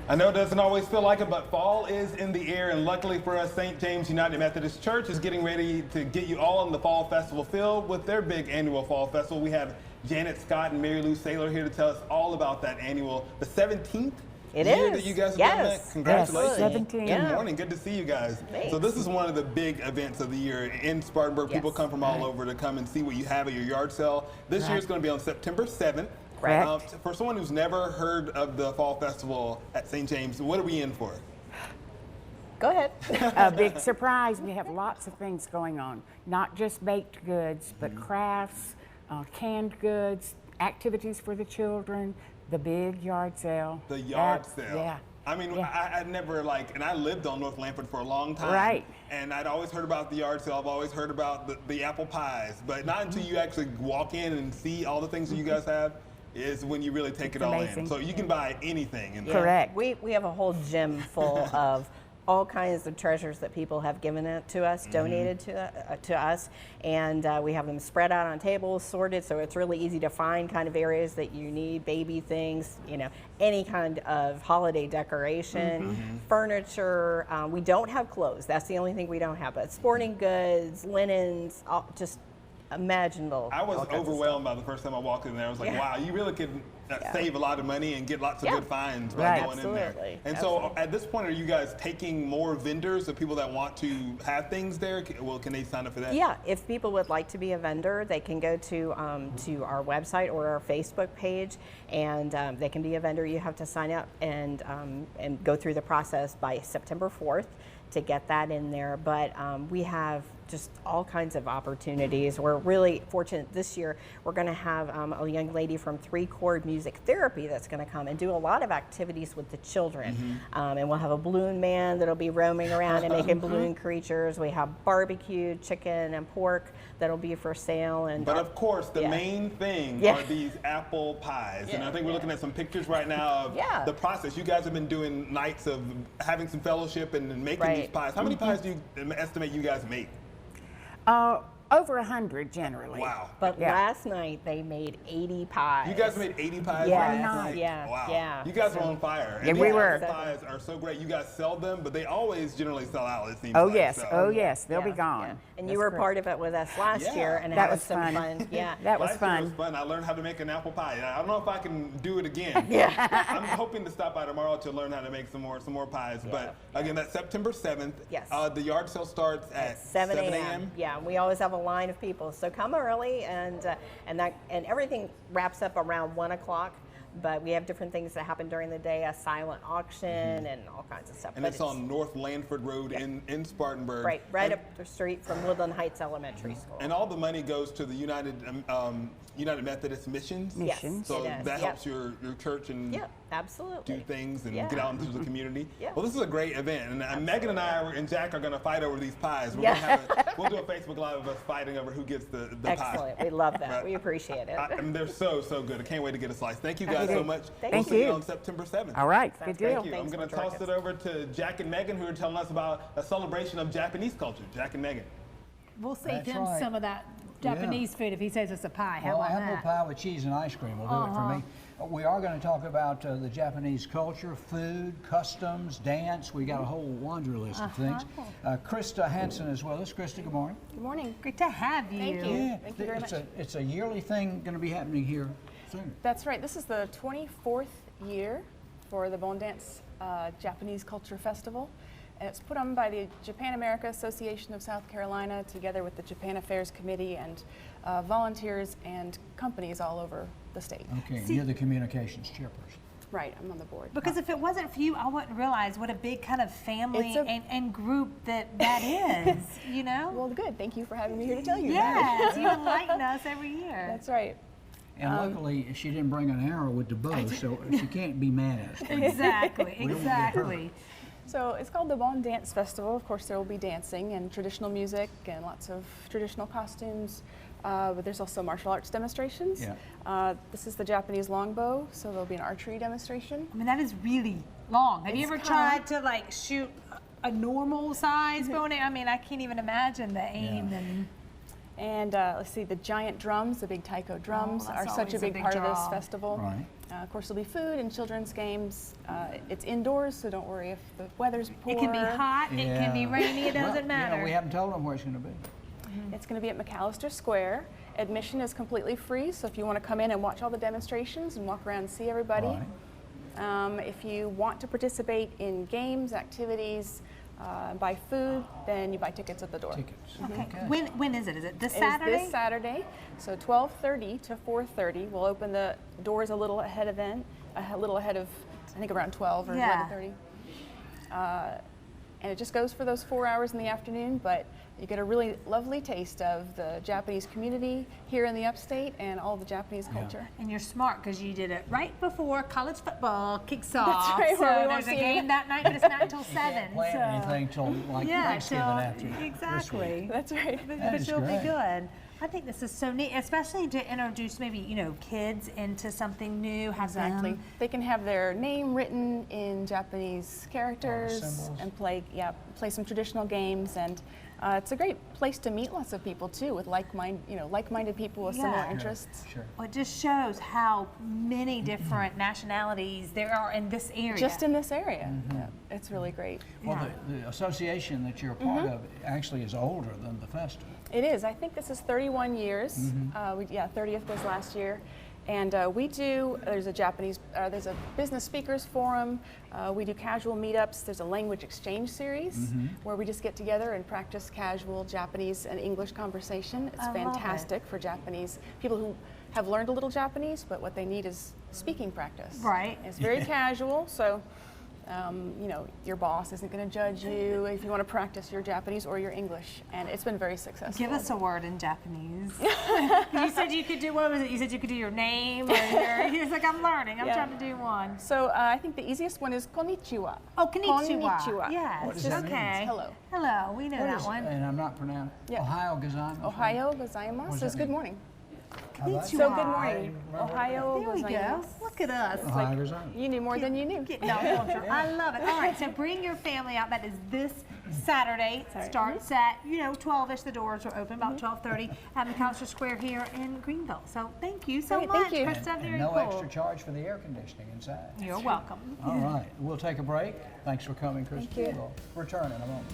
I know it doesn't always feel like it, but fall is in the air, and luckily for us, St. James United Methodist Church is getting ready to get you all in the Fall Festival feel with their big annual Fall Festival. We have Janet Scott and Mary Lou Saylor here to tell us all about that annual, the 17th year that you guys have done that. Congratulations. 17. Good morning. Good to see you guys. Thanks. So this is one of the big events of the year in Spartanburg. People come from all over to come and see what you have at your yard sale. This year is going to be on September 7th. Correct. For someone who's never heard of the Fall Festival at St. James, what are we in for? Go ahead. A big surprise. We have lots of things going on, not just baked goods, but crafts, canned goods, activities for the children, the big yard sale. The yard sale. Yeah. I mean, I'd never and I lived on North Lanford for a long time. Right. And I'd always heard about the yard sale. I've always heard about the apple pies, but not until you actually walk in and see all the things that you guys have is when you really take it all amazing. in. So you can buy anything. Correct. We have a whole gym full of all kinds of treasures that people have given it to us, donated to us, and we have them spread out on tables, sorted, so it's really easy to find kind of areas that you need, baby things, you know, any kind of holiday decoration, furniture. We don't have clothes. That's the only thing we don't have, but sporting goods, linens, just imaginable. I was overwhelmed by the first time I walked in there. I was like, wow, you really could save a lot of money and get lots of good finds by going in there. And so at this point, are you guys taking more vendors, the people that want to have things there? Well, can they sign up for that? Yeah, if people would like to be a vendor, they can go to our website or our Facebook page, and they can be a vendor. You have to sign up and go through the process by September 4th to get that in there. But we have just all kinds of opportunities. We're really fortunate this year. We're going to have a young lady from 3-Chord Music Therapy that's going to come and do a lot of activities with the children. And we'll have a balloon man that'll be roaming around and making balloon creatures. We have barbecued chicken and pork that'll be for sale. And but of course, the main thing are these apple pies. And I think we're looking at some pictures right now of the process. You guys have been doing nights of having some fellowship and making these pies. How many pies do you estimate you guys make? Over 100 generally. Wow. But last night they made 80 pies. You guys made 80 pies last night? Yeah. Wow. Yeah. You guys are on fire. Yeah, and we these were. apple pies are so great. You guys sell them, but they always generally sell out, it seems Oh, like. yes. So. Oh, yes. They'll be gone. And you were part of it with us last year, and that had was some fun. Yeah. That was Last fun. year was fun. I learned how to make an apple pie. I don't know if I can do it again. I'm hoping to stop by tomorrow to learn how to make some more pies. But again, that's September 7th. Yes. The yard sale starts at 7 a.m. Yeah, we always have a line of people, so come early, and everything wraps up around 1 o'clock. But we have different things that happen during the day, a silent auction and all kinds of stuff. And it's on North Lanford Road in Spartanburg. Right up the street from Woodland Heights Elementary School. And all the money goes to the United Methodist Missions. Yes, so that helps your church and absolutely do things and get out into the community. Yep. Well, this is a great event, and Megan and I and Jack are going to fight over these pies. We'll do a Facebook Live of us fighting over who gets the pie. Excellent. We love that. We appreciate it. And they're so good. I can't wait to get a slice. Thank you guys so much. We'll see you on September 7th. All right. Good deal. Thank you. I'm going to toss it over to Jack and Megan, who are telling us about a celebration of Japanese culture. Jack and Megan. We'll save him some of that Japanese food if he says it's a pie. How about apple pie with cheese and ice cream will do it for me. We are going to talk about the Japanese culture, food, customs, dance. We got a whole laundry list of things. Christa Hanson is with us. Christa, good morning. Good morning. Great to have you. Thank you. Yeah, Thank you very much. It's a yearly thing going to be happening here soon. That's right. This is the 24th year for the Bone Dance Japanese Culture Festival. And it's put on by the Japan America Association of South Carolina together with the Japan Affairs Committee and volunteers and companies all over the state. Okay, and you're the communications chairperson. Right, I'm on the board. Because if it wasn't for you, I wouldn't realize what a big kind of family and group that is, you know? Well, good. Thank you for having me here to tell you Yes, you enlighten us every year. That's right. And luckily, she didn't bring an arrow with the bow, so she can't be mad at us. Exactly, exactly. So it's called the Bone Dance Festival. Of course, there will be dancing and traditional music and lots of traditional costumes. But there's also martial arts demonstrations. Yeah. This is the Japanese longbow, so there'll be an archery demonstration. I mean, that is really long. Have you ever tried to like shoot a normal size bow? I mean, I can't even imagine the aim And let's see, the giant drums, the big taiko drums, are such a big part of this festival. Right. Of course, there'll be food and children's games. It's indoors, so don't worry if the weather's poor. It can be hot, it can be rainy, it doesn't matter. We haven't told them where it's going to be. It's going to be at McAllister Square. Admission is completely free, so if you want to come in and watch all the demonstrations and walk around and see everybody. Right. If you want to participate in games, activities, buy food, then you buy tickets at the door. Tickets. Okay. When is it? Is it this It is Saturday? this Saturday, so 12:30 to 4:30. We'll open the doors a little ahead of, I think around 12 or 11:30. And it just goes for those 4 hours in the afternoon, but you get a really lovely taste of the Japanese community here in the upstate and all the Japanese culture. And you're smart because you did it right before college football kicks off. That's right, So where we there's won't a see game you. that night, but it's not until 7. Can't plan anything till like Thanksgiving after. Exactly. That's right. That But is you'll great. be good. I think this is so neat, especially to introduce maybe, kids into something new, have Exactly. them. They can have their name written in Japanese characters symbols. and play some traditional games, and it's a great place to meet lots of people too, with like-minded people with similar Yeah. interests. Sure. Well, it just shows how many different nationalities there are in this area. Just in this area. Yeah, it's really great. Well, Yeah. the association that you're a part of actually is older than the festival. It is. I think this is 31 years. 30th was last year. And there's a business speakers forum. We do casual meetups. There's a language exchange series where we just get together and practice casual Japanese and English conversation. It's I love it. fantastic for Japanese people who have learned a little Japanese, but what they need is speaking practice. Right. It's very casual, so your boss isn't going to judge you if you want to practice your Japanese or your English, and it's been very successful. Give us a word in Japanese. You said you could do, what was it? You said you could do your name or he was like, I'm learning. I'm Yeah. trying to do one. So I think the easiest one is konnichiwa. Oh, konnichiwa. Konnichiwa. Yes. What does that mean? Okay. Hello. Hello. We know What that is- one. And I'm not pronouncing. Yeah. Ohio gozaimasu. Ohio What gozaimasu does is that good mean? morning. How about So that? good morning. Ohio There we go. gozaimasu. Look at us. Ohio gozaimasu. You knew more than you knew. Getting our culture. I love it. All right, so bring your family out. That is this Saturday. Starts at 12ish. The doors are open about 12:30 at McAllister Square here in Greenville. So thank you so Great, much, thank you. Christa. And Very no cool. extra charge for the air conditioning inside. You're welcome. All right, we'll take a break. Thanks for coming, Christa. We'll return in a moment.